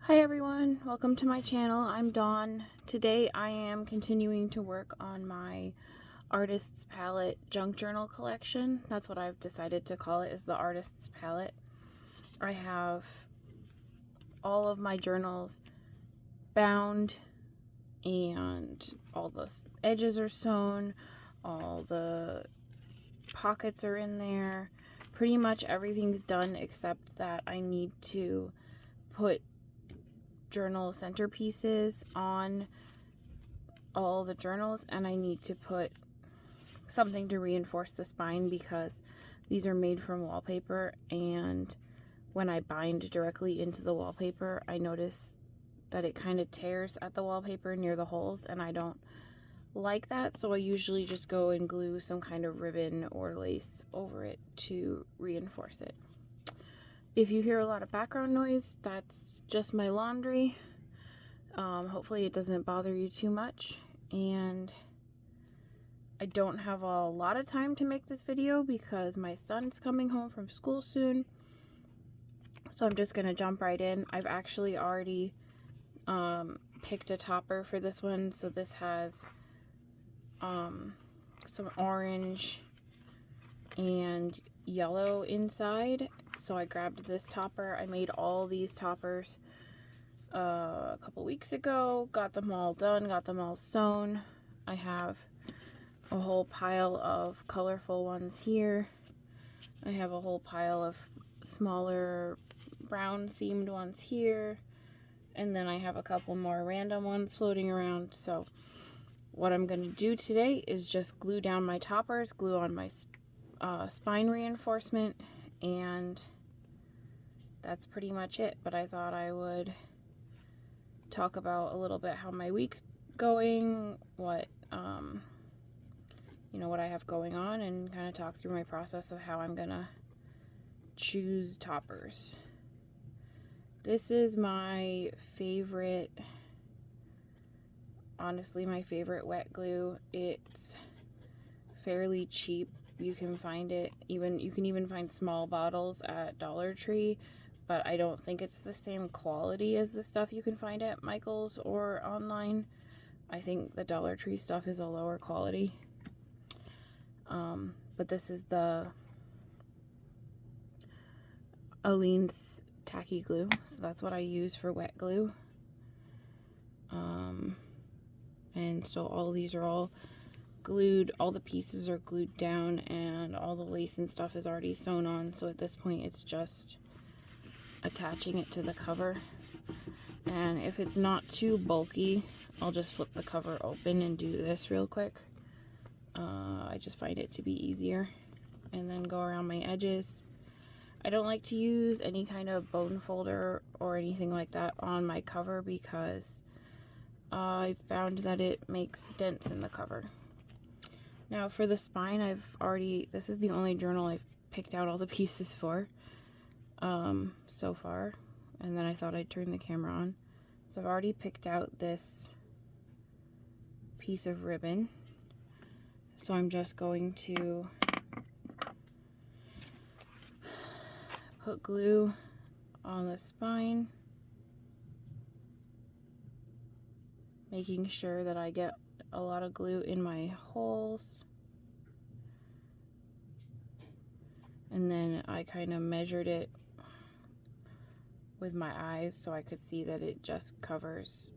Hi everyone, welcome to my channel. I'm Dawn. Today I am continuing to work on my Artist's Palette junk journal collection. That's what I've decided to call it, is the Artist's Palette. I have all of my journals bound and all the edges are sewn, all the pockets are in there. Pretty much everything's done except that I need to put journal centerpieces on all the journals, and I need to put something to reinforce the spine because these are made from wallpaper, and when I bind directly into the wallpaper I notice that it kind of tears at the wallpaper near the holes, and I don't like that, so I usually just go and glue some kind of ribbon or lace over it to reinforce it. If you hear a lot of background noise, that's just my laundry. Hopefully it doesn't bother you too much. And I don't have a lot of time to make this video because my son's coming home from school soon. So I'm just going to jump right in. I've actually already picked a topper for this one. So this has some orange and yellow inside. So I grabbed this topper. I made all these toppers a couple weeks ago, got them all done, got them all sewn. I have a whole pile of colorful ones here. I have a whole pile of smaller brown themed ones here, and then I have a couple more random ones floating around. So what I'm going to do today is just glue down my toppers, glue on my spine reinforcement, and that's pretty much it. But I thought I would talk about a little bit how my week's going, what what I have going on, and kind of talk through my process of how I'm gonna choose toppers. This is my favorite, honestly my favorite wet glue. It's fairly cheap. You can find it, you can even find small bottles at Dollar Tree, but I don't think it's the same quality as the stuff you can find at Michael's or online. I think the Dollar Tree stuff is a lower quality. But this is the Aleene's tacky glue, so that's what I use for wet glue. And so all these are all glued, all the pieces are glued down, and all the lace and stuff is already sewn on, so at this point it's just attaching it to the cover. And if it's not too bulky, I'll just flip the cover open and do this real quick. I just find it to be easier, and then go around my edges. I don't like to use any kind of bone folder or anything like that on my cover because I found that it makes dents in the cover. Now for the spine, this is the only journal I've picked out all the pieces for so far, and then I thought I'd turn the camera on. So I've already picked out this piece of ribbon, so I'm just going to put glue on the spine, making sure that I get a lot of glue in my holes, and then I kind of measured it with my eyes so I could see that it just covers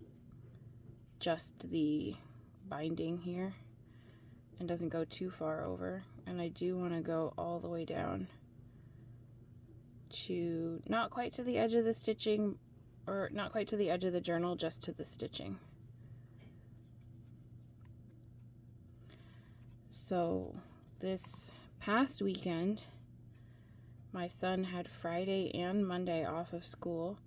just the binding here and doesn't go too far over. And I do want to go all the way down to not quite to the edge of the stitching, or not quite to the edge of the journal, just to the stitching. So this past weekend my son had Friday and Monday off of school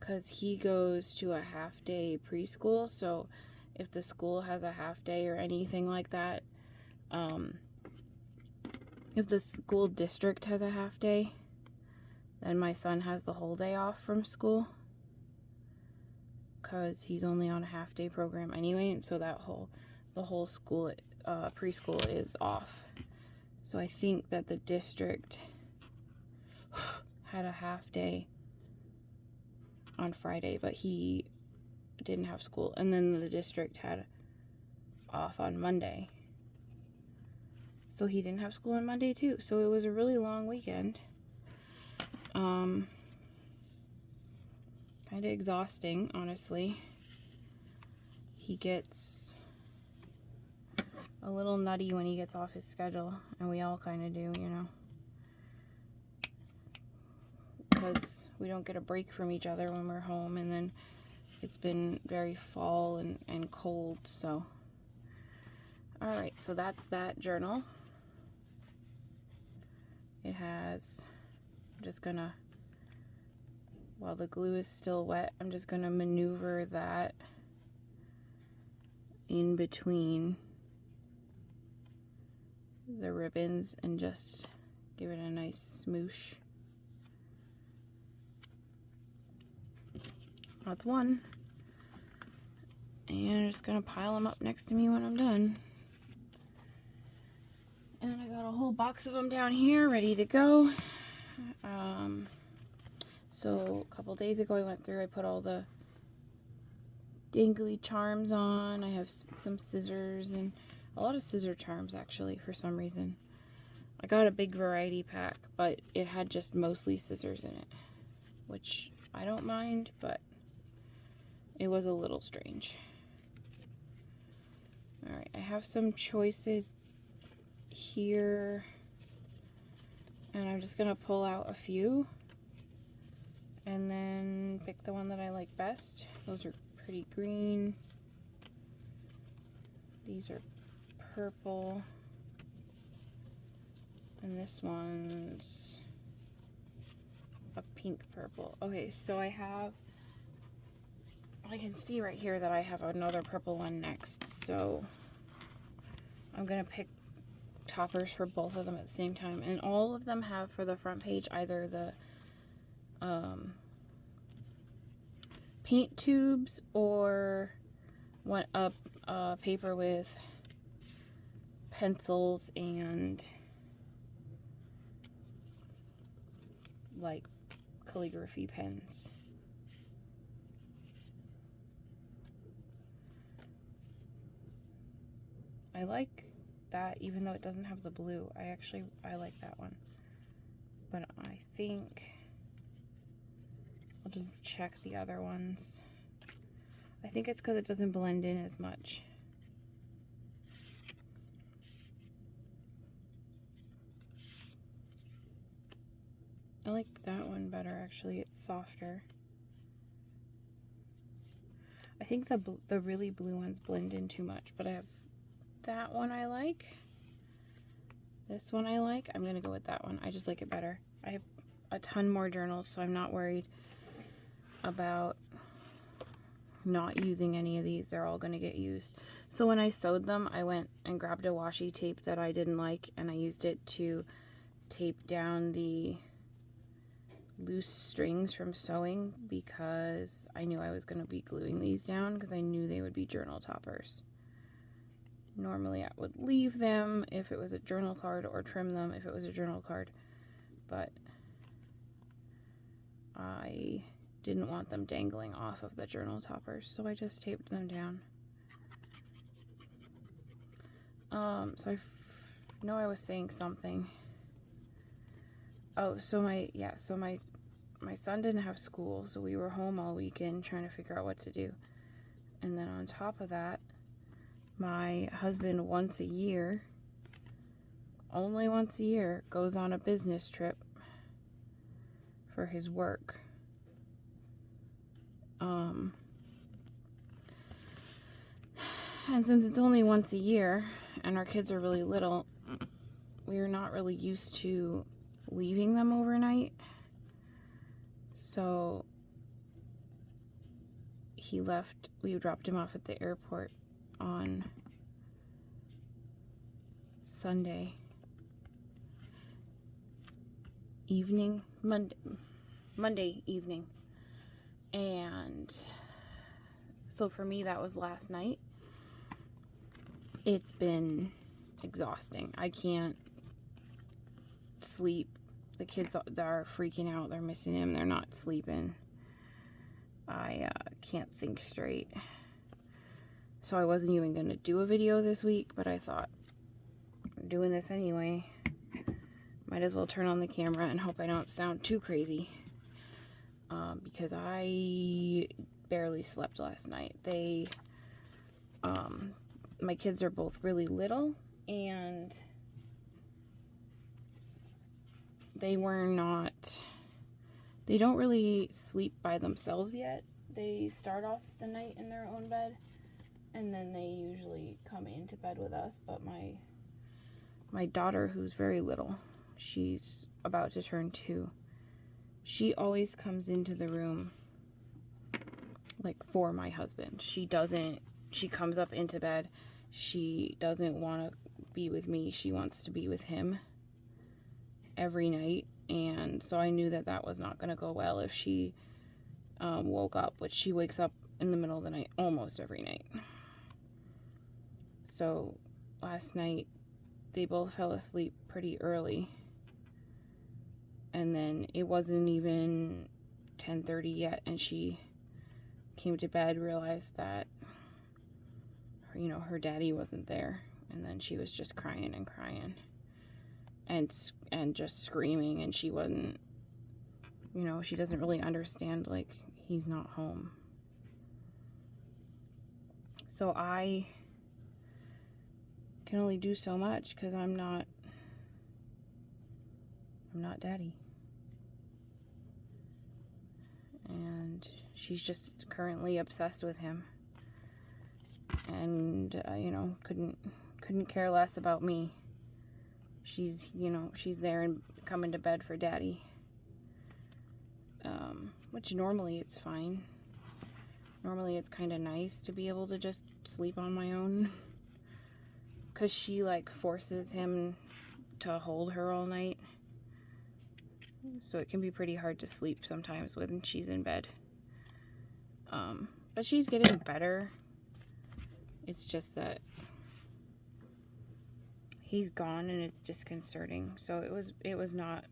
because he goes to a half-day preschool. So if the school has a half-day or anything like that, if the school district has a half-day, then my son has the whole day off from school because he's only on a half-day program anyway, and so the whole school preschool is off. So I think that the district had a half day on Friday, but he didn't have school. And then the district had off on Monday. So he didn't have school on Monday too. So it was a really long weekend. Kind of exhausting, honestly. He gets a little nutty when he gets off his schedule, and we all kind of do, you know, because we don't get a break from each other when we're home, and then it's been very fall and cold, so. Alright, so that's that journal. It has, I'm just gonna, while the glue is still wet, I'm just gonna maneuver that in between the ribbons and just give it a nice smoosh. That's one. And I'm just gonna pile them up next to me when I'm done. And I got a whole box of them down here ready to go. So a couple days ago I went through, I put all the dangly charms on. I have some scissors and a lot of scissor charms actually for some reason. I got a big variety pack, but it had just mostly scissors in it, which I don't mind, but it was a little strange. Alright, I have some choices here, and I'm just gonna pull out a few and then pick the one that I like best. Those are pretty green. These are purple, and this one's a pink purple. Okay, so I can see right here that I have another purple one next, so I'm gonna pick toppers for both of them at the same time, and all of them have for the front page either the paint tubes or a paper with pencils and like calligraphy pens. I like that, even though it doesn't have the blue. I like that one. But I think I'll just check the other ones. I think it's because it doesn't blend in as much. I like that one better, actually. It's softer. I think the really blue ones blend in too much, but I have that one I like. This one I like. I'm gonna go with that one. I just like it better. I have a ton more journals, so I'm not worried about not using any of these. They're all gonna get used. So when I sewed them, I went and grabbed a washi tape that I didn't like, and I used it to tape down the loose strings from sewing, because I knew I was going to be gluing these down because I knew they would be journal toppers. Normally I would leave them if it was a journal card, or trim them if it was a journal card, but I didn't want them dangling off of the journal toppers, so I just taped them down. So I know I was saying something. Oh, so my son didn't have school, so we were home all weekend trying to figure out what to do. And then on top of that, my husband once a year, only once a year, goes on a business trip for his work. And since it's only once a year and our kids are really little, we're not really used to leaving them overnight. So we dropped him off at the airport on Sunday evening, Monday evening. And so for me, that was last night. It's been exhausting. I can't sleep. The kids are freaking out. They're missing him. They're not sleeping. I can't think straight. So I wasn't even going to do a video this week, but I thought, I'm doing this anyway. Might as well turn on the camera and hope I don't sound too crazy. Because I barely slept last night. My kids are both really little, and they don't really sleep by themselves yet. They start off the night in their own bed, and then they usually come into bed with us. But my daughter, who's very little, she's about to turn 2, she always comes into the room like for my husband. She comes up into bed. She doesn't want to be with me. She wants to be with him every night. And so I knew that was not going to go well if she woke up, which she wakes up in the middle of the night almost every night. So last night they both fell asleep pretty early, and then it wasn't even 10:30 yet, and she came to bed, realized that her daddy wasn't there, and then she was just crying and crying and just screaming, and she wasn't, she doesn't really understand, like, he's not home. So I can only do so much because I'm not daddy. And she's just currently obsessed with him, and couldn't care less about me. She's there and coming to bed for daddy, which normally it's fine. Normally it's kind of nice to be able to just sleep on my own, because she like forces him to hold her all night. So it can be pretty hard to sleep sometimes when she's in bed. But she's getting better. It's just that he's gone, and it's disconcerting. So it was not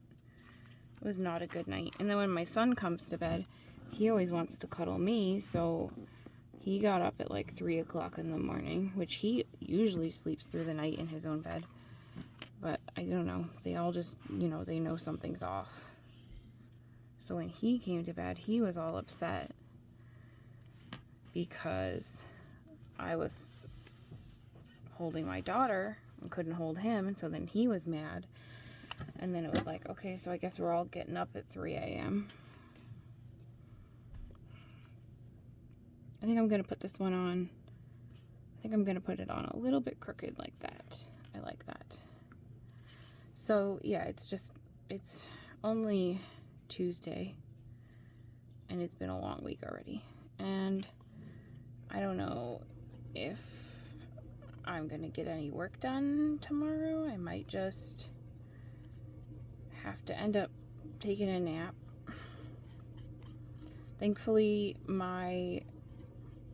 a good night. And then when my son comes to bed, he always wants to cuddle me, so he got up at like 3 o'clock in the morning, which he usually sleeps through the night in his own bed. But I don't know, they all just, they know something's off. So when he came to bed, he was all upset because I was holding my daughter and couldn't hold him, and so then he was mad. And then it was like, okay, so I guess we're all getting up at 3 a.m. I think I'm going to put this one on. I think I'm going to put it on a little bit crooked like that. I like that. So, yeah, it's only Tuesday, and it's been a long week already. And I don't know if I'm going to get any work done tomorrow. I might just have to end up taking a nap. Thankfully, my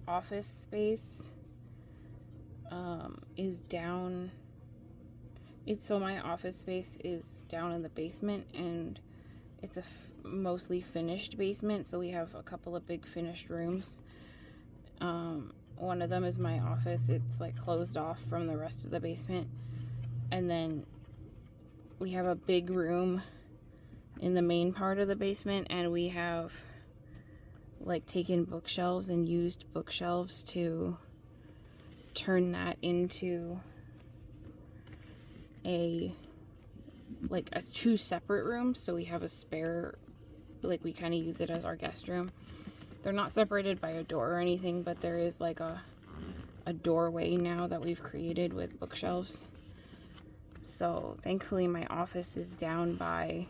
office space is down. My office space is down in the basement, and it's a mostly finished basement, so we have a couple of big finished rooms. One of them is my office. It's like closed off from the rest of the basement, and then we have a big room in the main part of the basement, and we have like taken bookshelves and used bookshelves to turn that into a 2 separate rooms. So we have a spare, like, we kind of use it as our guest room. They're not separated by a door or anything, but there is like a doorway now that we've created with bookshelves. So thankfully my office is down by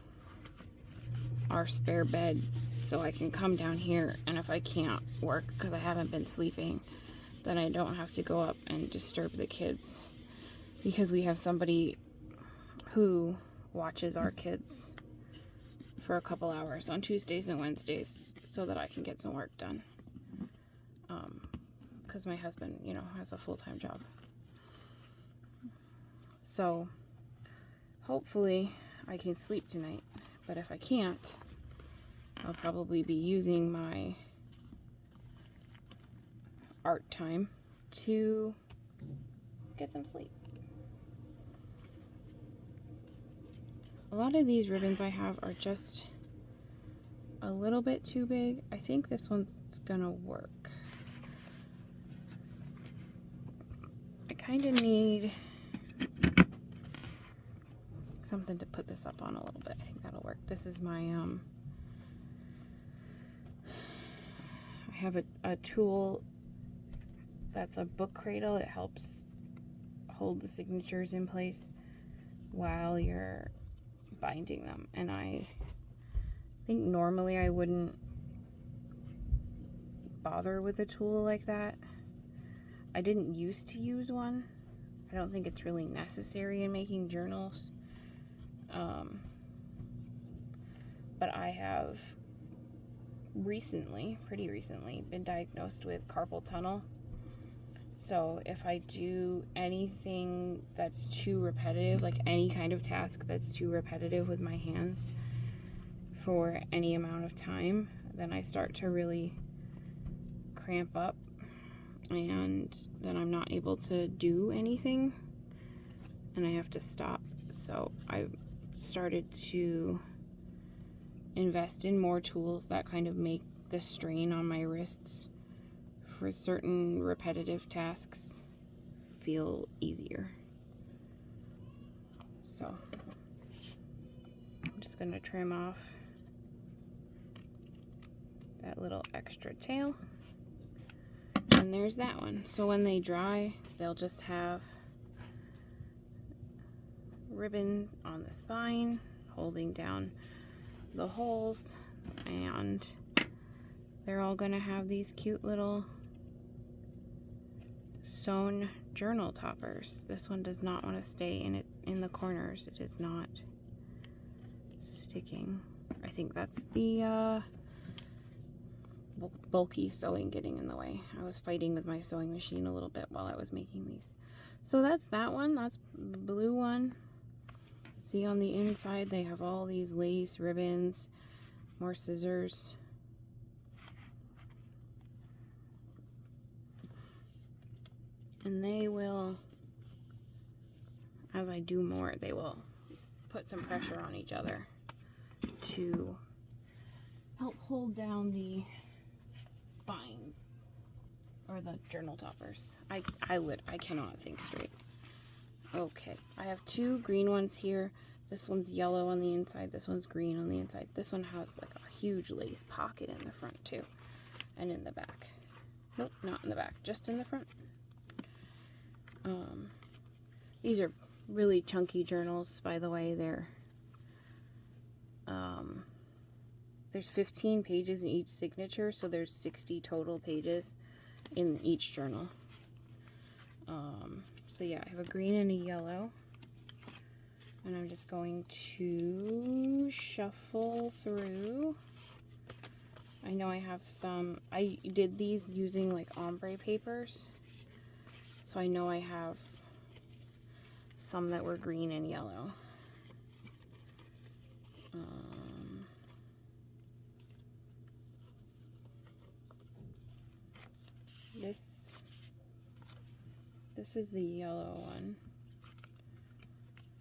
our spare bed, so I can come down here, and if I can't work because I haven't been sleeping, then I don't have to go up and disturb the kids, because we have somebody who watches our kids for a couple hours on Tuesdays and Wednesdays so that I can get some work done, because my husband, has a full-time job. So hopefully I can sleep tonight, but if I can't, I'll probably be using my art time to get some sleep. A lot of these ribbons I have are just a little bit too big. I think this one's gonna work. I kind of need something to put this up on a little bit. I think that'll work. This is my I have a tool that's a book cradle. It helps hold the signatures in place while you're binding them, and I think normally I wouldn't bother with a tool like that. I didn't used to use one. I don't think it's really necessary in making journals. But I have pretty recently, been diagnosed with carpal tunnel. So if I do anything that's too repetitive, like any kind of task that's too repetitive with my hands for any amount of time, then I start to really cramp up, and then I'm not able to do anything and I have to stop. So I've started to invest in more tools that kind of make the strain on my wrists for certain repetitive tasks feel easier. So I'm just going to trim off that little extra tail, and there's that one. So when they dry, they'll just have ribbon on the spine holding down the holes, and they're all going to have these cute little sewn journal toppers. This one does not want to stay in the corners. It is not sticking. I think that's the bulky sewing getting in the way. I was fighting with my sewing machine a little bit while I was making these. So that's that one. That's the blue one. See, on the inside they have all these lace ribbons, more scissors. And they will, as I do more, they will put some pressure on each other to help hold down the spines, or the journal toppers. I cannot think straight. Okay, I have two green ones here. This one's yellow on the inside, this one's green on the inside. This one has like a huge lace pocket in the front too, and in the back. Nope, not in the back, just in the front. These are really chunky journals, by the way. There's 15 pages in each signature, so there's 60 total pages in each journal. So yeah, I have a green and a yellow, and I'm just going to shuffle through. I know I have some, I did these using like ombre papers, so I know I have some that were green and yellow. This is the yellow one.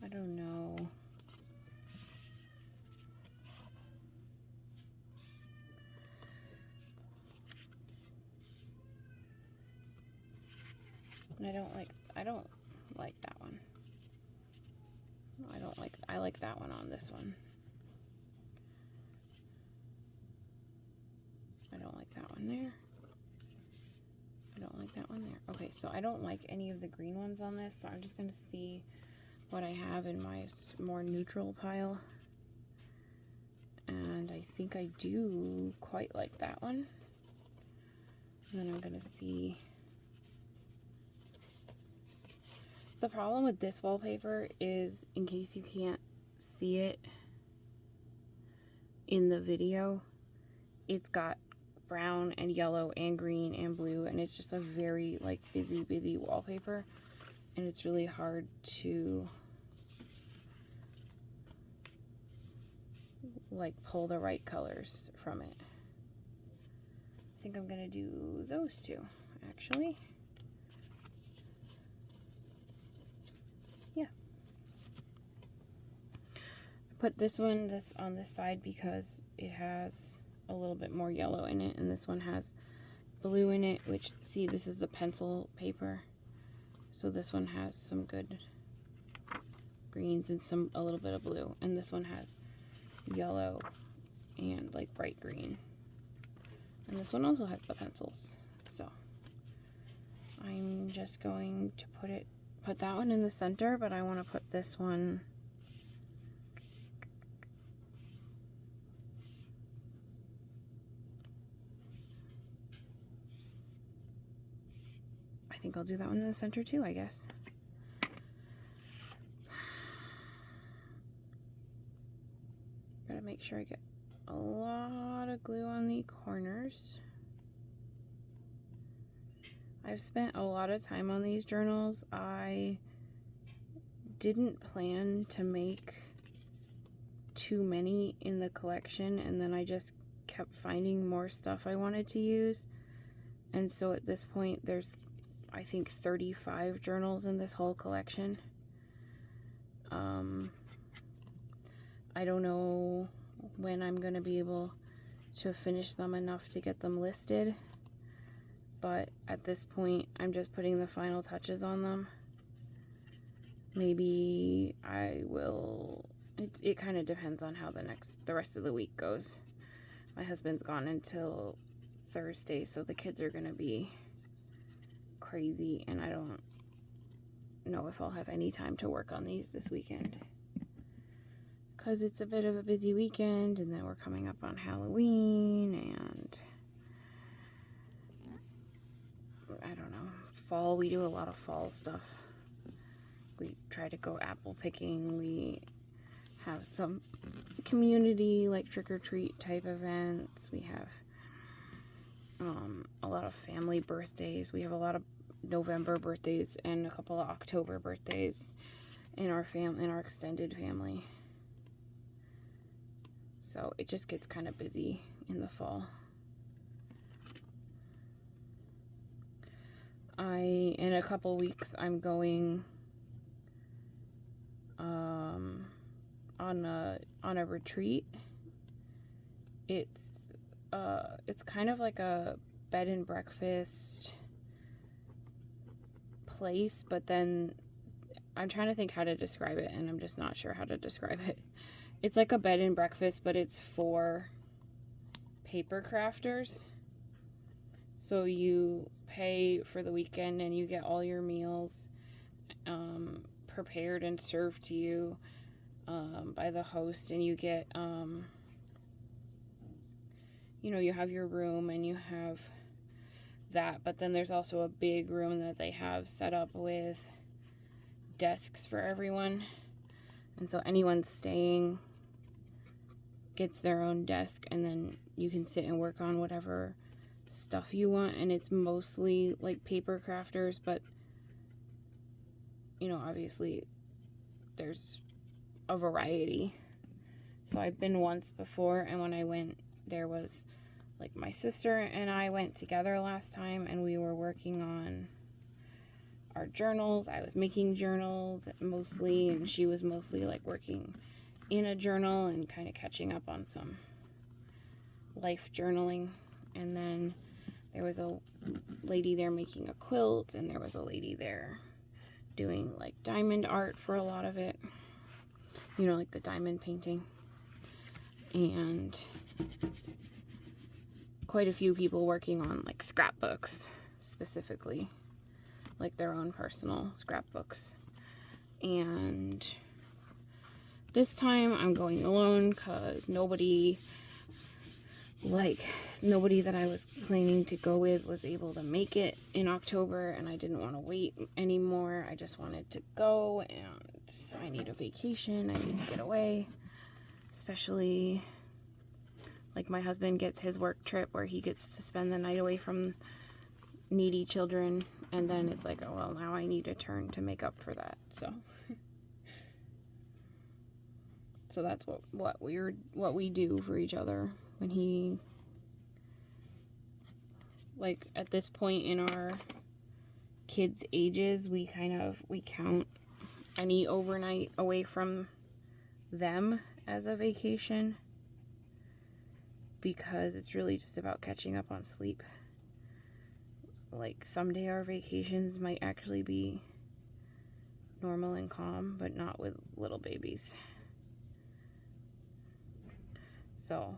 I don't know. I don't like that one. I like that one on this one. I don't like that one there. I don't like that one there. Okay, so I don't like any of the green ones on this, so I'm just going to see what I have in my more neutral pile. And I think I do quite like that one. And then I'm going to see. The problem with this wallpaper is, in case you can't see it in the video, it's got brown and yellow and green and blue, and it's just a very like busy wallpaper, and it's really hard to like pull the right colors from it. I think I'm gonna do those two, actually. Yeah. I put this one on this side because it has a little bit more yellow in it, and this one has blue in it, which, see, this is the pencil paper. So this one has some good greens and a little bit of blue, and this one has yellow and like bright green. And this one also has the pencils. So I'm just going to put that one in the center, but I want to put this one I think I'll do that one in the center too, I guess. Gotta make sure I get a lot of glue on the corners. I've spent a lot of time on these journals. I didn't plan to make too many in the collection, and then I just kept finding more stuff I wanted to use. And so at this point, there's, I think, 35 journals in this whole collection. I don't know when I'm going to be able to finish them enough to get them listed, but at this point I'm just putting the final touches on them. Maybe I will, it kind of depends on how the rest of the week goes. My husband's gone until Thursday, so the kids are going to be crazy, and I don't know if I'll have any time to work on these this weekend, because it's a bit of a busy weekend, and then we're coming up on Halloween, and I don't know, fall. We do a lot of fall stuff. We try to go apple picking. We have some community, like, trick-or-treat type events. We have a lot of family birthdays. We have a lot of November birthdays and a couple of October birthdays in our extended family. So it just gets kind of busy in the fall. In a couple weeks, I'm going on a retreat. It's kind of like a bed and breakfast place, but then I'm trying to think how to describe it, and I'm just not sure how to describe it. It's like a bed and breakfast, but it's for paper crafters. So you pay for the weekend and you get all your meals prepared and served to you by the host, and you get you have your room and you have that, but then there's also a big room that they have set up with desks for everyone, and so anyone staying gets their own desk, and then you can sit and work on whatever stuff you want. And it's mostly like paper crafters, but obviously there's a variety. So I've been once before, and when I went, there was like my sister and I went together last time, and we were working on our journals. I was making journals mostly, and she was mostly like working in a journal and kind of catching up on some life journaling. And then there was a lady there making a quilt, and there was a lady there doing like diamond art for a lot of it, like the diamond painting, and quite a few people working on like scrapbooks, specifically like their own personal scrapbooks. And this time I'm going alone because nobody that I was planning to go with was able to make it in October, and I didn't want to wait anymore. I just wanted to go, and I need a vacation. I need to get away, especially like my husband gets his work trip where he gets to spend the night away from needy children, and then it's like, oh well, now I need a turn to make up for that. So that's what we do for each other when he like at this point in our kids' ages, we count any overnight away from them as a vacation, because it's really just about catching up on sleep. Like someday our vacations might actually be normal and calm, but not with little babies. So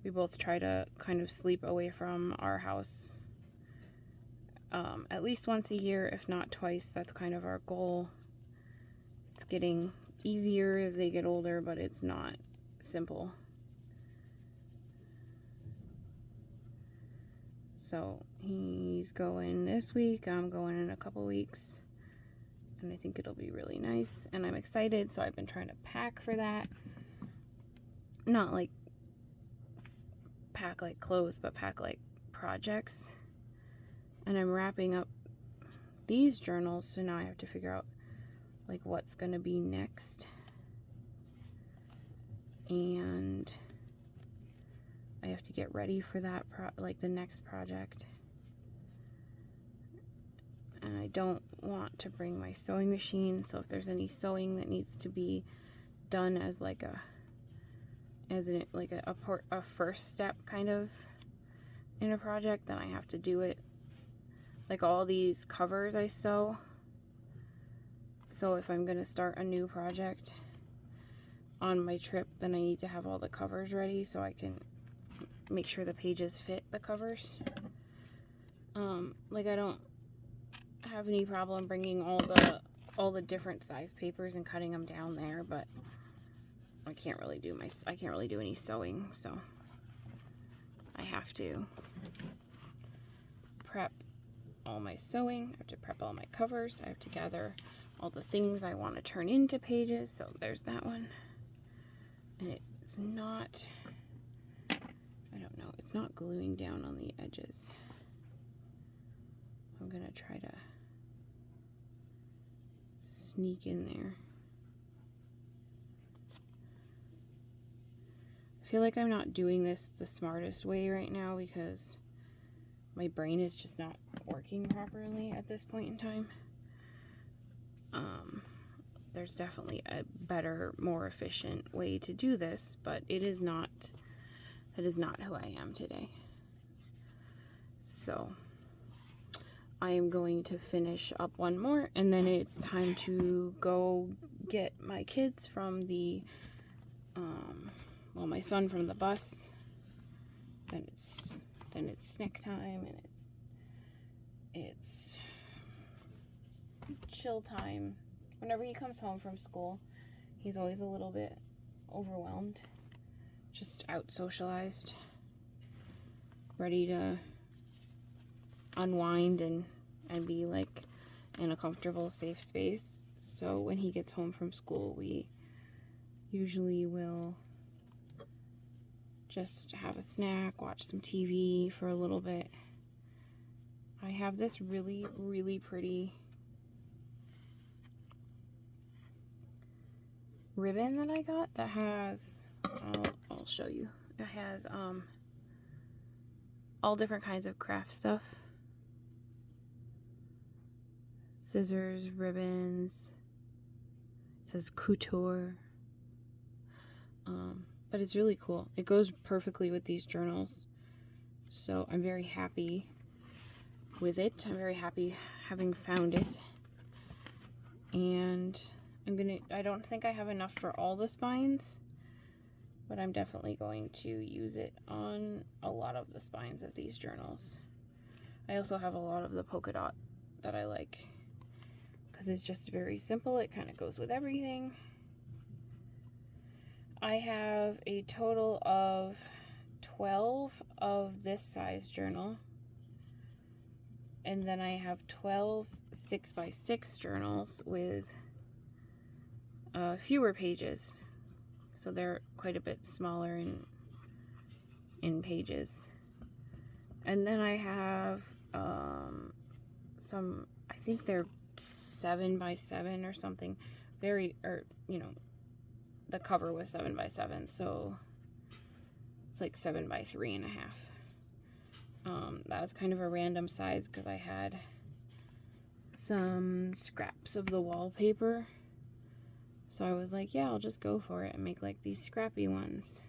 we both try to kind of sleep away from our house at least once a year, if not twice. That's kind of our goal. It's getting easier as they get older, but it's not simple. So he's going this week, I'm going in a couple weeks, and I think it'll be really nice, and I'm excited. So I've been trying to pack for that. Not like pack like clothes, but pack like projects. And I'm wrapping up these journals, so now I have to figure out like what's gonna be next. And I have to get ready for that, like the next project. And I don't want to bring my sewing machine, so if there's any sewing that needs to be done as like a first step kind of in a project, then I have to do it. Like all these covers I sew, so if I'm gonna start a new project on my trip, then I need to have all the covers ready so I can make sure the pages fit the covers. Like I don't have any problem bringing all the different size papers and cutting them down there, but I can't really do any sewing, so I have to prep all my sewing. I have to prep all my covers. I have to gather all the things I want to turn into pages. So there's that one. And it's not, I don't know, it's not gluing down on the edges. I'm gonna try to sneak in there. I feel like I'm not doing this the smartest way right now because my brain is just not working properly at this point in time. There's definitely a better, more efficient way to do this, but that is not who I am today. So I am going to finish up one more, and then it's time to go get my kids from the, my son from the bus. Then it's snack time, and it's chill time. Whenever he comes home from school, he's always a little bit overwhelmed, just out socialized, ready to unwind and be like in a comfortable, safe space. So when he gets home from school, we usually will just have a snack, watch some TV for a little bit. I have this really, really pretty ribbon that I got that has, I'll show you. It has all different kinds of craft stuff. Scissors, ribbons. It says couture. But it's really cool. It goes perfectly with these journals. So I'm very happy with it. I'm very happy having found it. And I don't think I have enough for all the spines, but I'm definitely going to use it on a lot of the spines of these journals. I also have a lot of the polka dot that I like because it's just very simple. It kind of goes with everything. I have a total of 12 of this size journal, and then I have 12 6x6 journals with fewer pages, so they're quite a bit smaller in pages. And then I have some, I think they're 7x7 or something, the cover was 7x7, so it's like 7x3.5. That was kind of a random size because I had some scraps of the wallpaper. So I was like, yeah, I'll just go for it and make like these scrappy ones.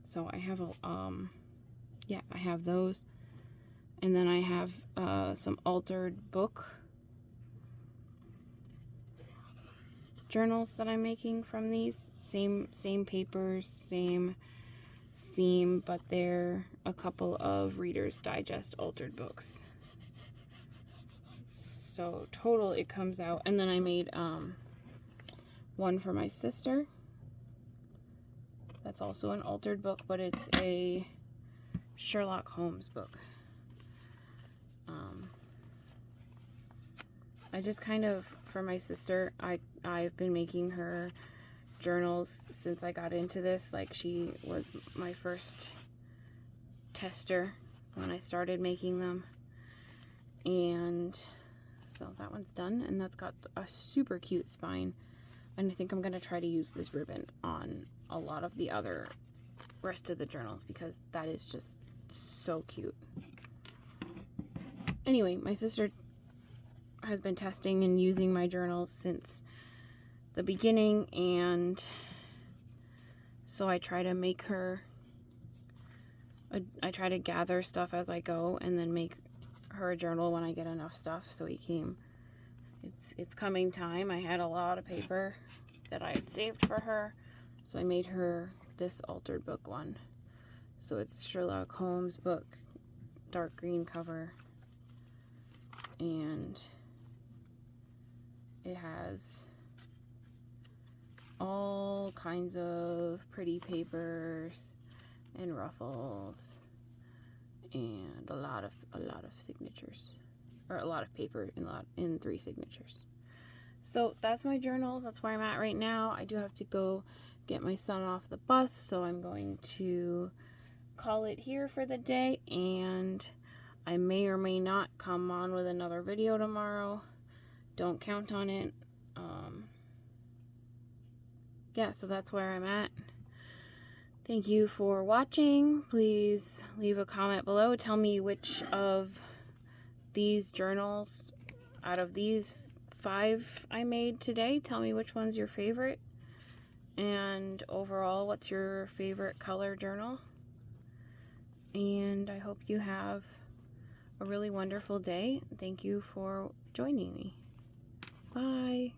So I have yeah, I have those. And then I have some altered book journals that I'm making from these. Same papers, same theme, but they're a couple of Reader's Digest altered books. So total it comes out. And then I made one for my sister. That's also an altered book, but it's a Sherlock Holmes book. I just kind of, for my sister, I've been making her journals since I got into this. Like, she was my first tester when I started making them. And so that one's done, and that's got a super cute spine. And I think I'm going to try to use this ribbon on a lot of the other rest of the journals because that is just so cute. Anyway, my sister has been testing and using my journals since the beginning, and so I try to make her, I try to gather stuff as I go and then make her a journal when I get enough stuff. So it's coming time. I had a lot of paper that I had saved for her, so I made her this altered book one. So it's Sherlock Holmes book, dark green cover, and it has all kinds of pretty papers and ruffles and a lot of signatures, or a lot of paper in 3 signatures. So that's my journals. That's where I'm at right now. I do have to go get my son off the bus, so I'm going to call it here for the day, and I may or may not come on with another video tomorrow. Don't count on it. Yeah, so that's where I'm at. Thank you for watching. Please leave a comment below. Tell me which of these journals, out of these 5 I made today, tell me which one's your favorite. And overall, what's your favorite color journal? And I hope you have a really wonderful day. Thank you for joining me. Bye.